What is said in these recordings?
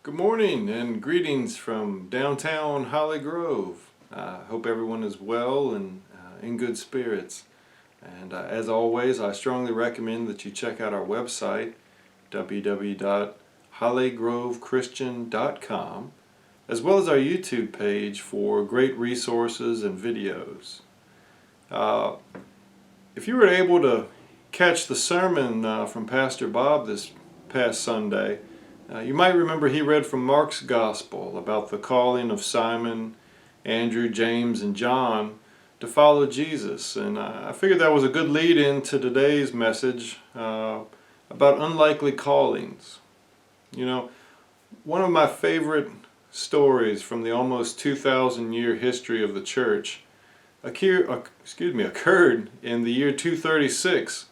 Good morning and greetings from downtown Holly Grove. Hope everyone is well and in good spirits. And as always, I strongly recommend that you check out our website, www.hollygrovechristian.com, as well as our YouTube page for great resources and videos. If you were able to catch the sermon from Pastor Bob this past Sunday, you might remember he read from Mark's Gospel about the calling of Simon, Andrew, James, and John to follow Jesus. And I figured that was a good lead into today's message about unlikely callings. You know, one of my favorite stories from the almost 2,000-year history of the church occurred in the year 236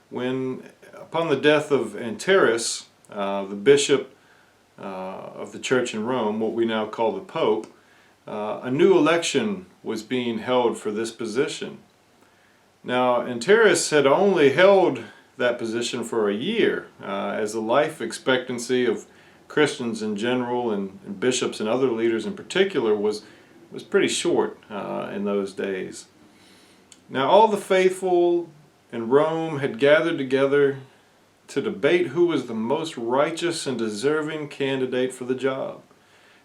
when, upon the death of Anterus, the bishop of the church in Rome, what we now call the Pope, a new election was being held for this position. Now, Anterus had only held that position for a year, as the life expectancy of Christians in general and bishops and other leaders in particular was pretty short in those days. Now, all the faithful in Rome had gathered together to debate who was the most righteous and deserving candidate for the job.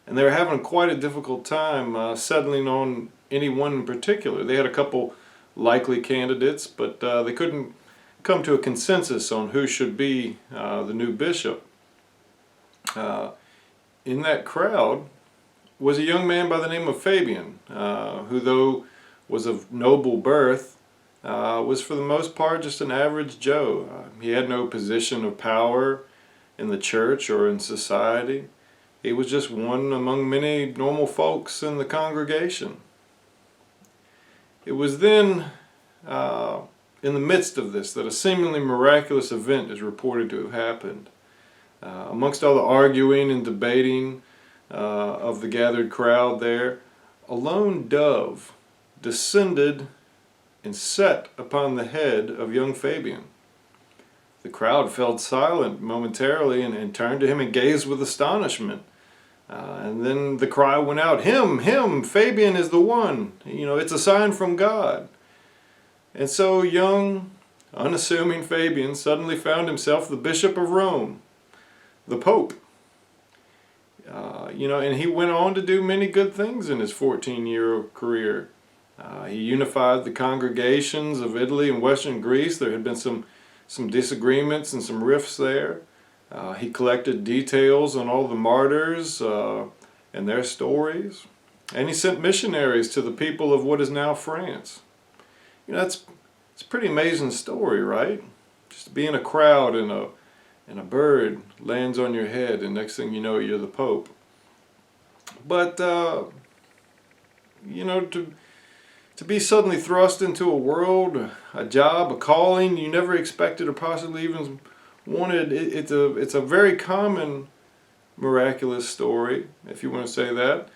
And they were having quite a difficult time settling on any one in particular. They had a couple likely candidates, but they couldn't come to a consensus on who should be the new bishop. In that crowd was a young man by the name of Fabian, who, though was of noble birth, was for the most part just an average Joe. He had no position of power in the church or in society. He was just one among many normal folks in the congregation. It was then, in the midst of this, that a seemingly miraculous event is reported to have happened. Amongst all the arguing and debating of the gathered crowd there, a lone dove descended and set upon the head of young Fabian. The crowd fell silent momentarily and turned to him and gazed with astonishment. And then the cry went out, him, Fabian is the one. It's a sign from God. And so young, unassuming Fabian suddenly found himself the Bishop of Rome, the Pope. And he went on to do many good things in his 14-year career. He unified the congregations of Italy and Western Greece. There had been some disagreements and some rifts there. He collected details on all the martyrs and their stories. And he sent missionaries to the people of what is now France. It's a pretty amazing story, right? Just to be in a crowd and a bird lands on your head, and next thing you know, you're the Pope. But, to be suddenly thrust into a world, a job, a calling you never expected or possibly even wanted, it's a very common miraculous story, if you want to say that,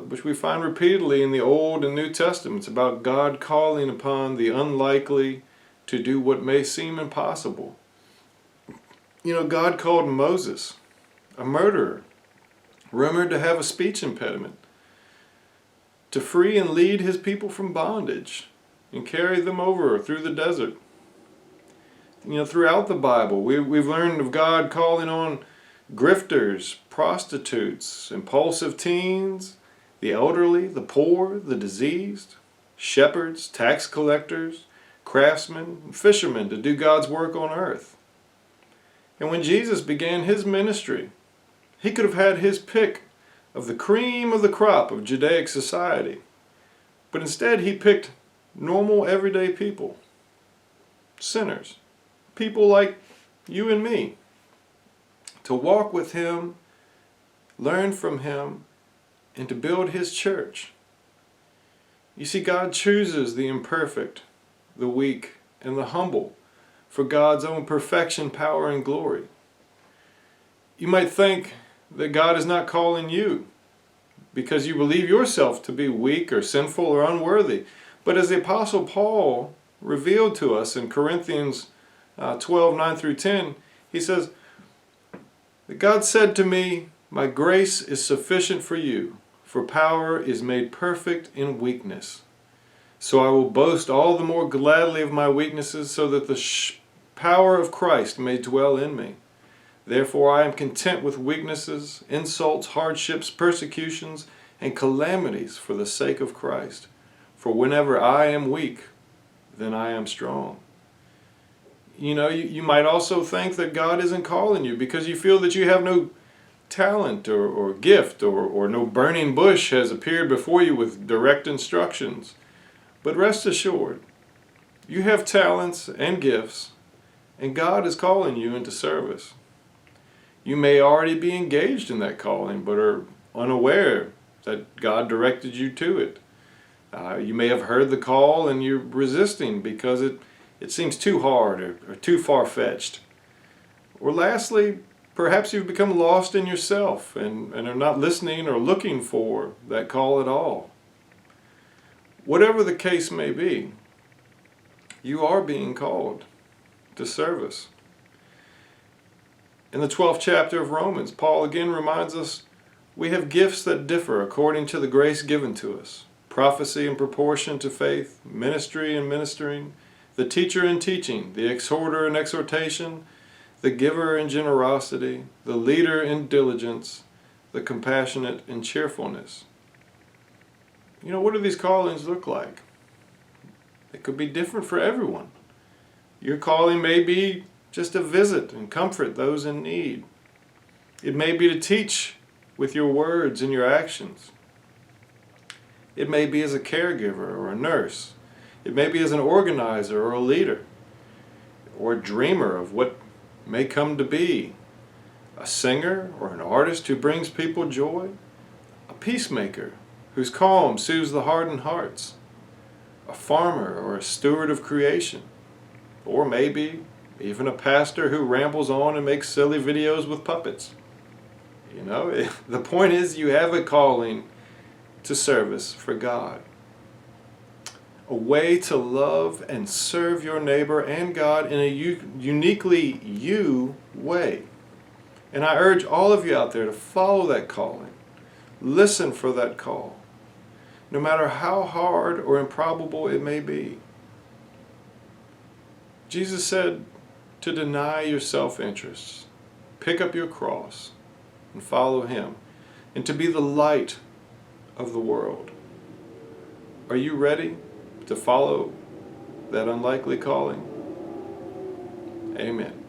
which we find repeatedly in the Old and New Testaments about God calling upon the unlikely to do what may seem impossible. God called Moses, a murderer, rumored to have a speech impediment, to free and lead his people from bondage and carry them over through the desert. Throughout the Bible, we've learned of God calling on grifters, prostitutes, impulsive teens, the elderly, the poor, the diseased, shepherds, tax collectors, craftsmen, and fishermen to do God's work on earth. And when Jesus began his ministry, he could have had his pick of the cream of the crop of Judaic society. But instead he picked normal everyday people, sinners, people like you and me, to walk with him, learn from him, and to build his church. You see, God chooses the imperfect, the weak, and the humble for God's own perfection, power, and glory. You might think that God is not calling you because you believe yourself to be weak or sinful or unworthy. But as the Apostle Paul revealed to us in Corinthians 12, 9 through 10, he says, that God said to me, My grace is sufficient for you, for power is made perfect in weakness. So I will boast all the more gladly of my weaknesses, so that the power of Christ may dwell in me. Therefore I am content with weaknesses, insults, hardships, persecutions, and calamities for the sake of Christ. For whenever I am weak, then I am strong. You know, you might also think that God isn't calling you because you feel that you have no talent or gift, or no burning bush has appeared before you with direct instructions. But rest assured, you have talents and gifts, and God is calling you into service. You may already be engaged in that calling, but are unaware that God directed you to it. You may have heard the call and you're resisting because it seems too hard or too far-fetched. Or lastly, perhaps you've become lost in yourself and are not listening or looking for that call at all. Whatever the case may be, you are being called to service. In the 12th chapter of Romans, Paul again reminds us we have gifts that differ according to the grace given to us. Prophecy in proportion to faith, ministry in ministering, the teacher in teaching, the exhorter in exhortation, the giver in generosity, the leader in diligence, the compassionate in cheerfulness. You know, what do these callings look like? It could be different for everyone. Your calling may be just to visit and comfort those in need. It may be to teach with your words and your actions. It may be as a caregiver or a nurse. It may be as an organizer or a leader, or a dreamer of what may come to be, a singer or an artist who brings people joy, a peacemaker whose calm soothes the hardened hearts, a farmer or a steward of creation, or maybe even a pastor who rambles on and makes silly videos with puppets. You know, the point is you have a calling to service for God. A way to love and serve your neighbor and God in a uniquely you way. And I urge all of you out there to follow that calling. Listen for that call, no matter how hard or improbable it may be. Jesus said to deny your self-interests, pick up your cross, and follow Him, and to be the light of the world. Are you ready to follow that unlikely calling? Amen.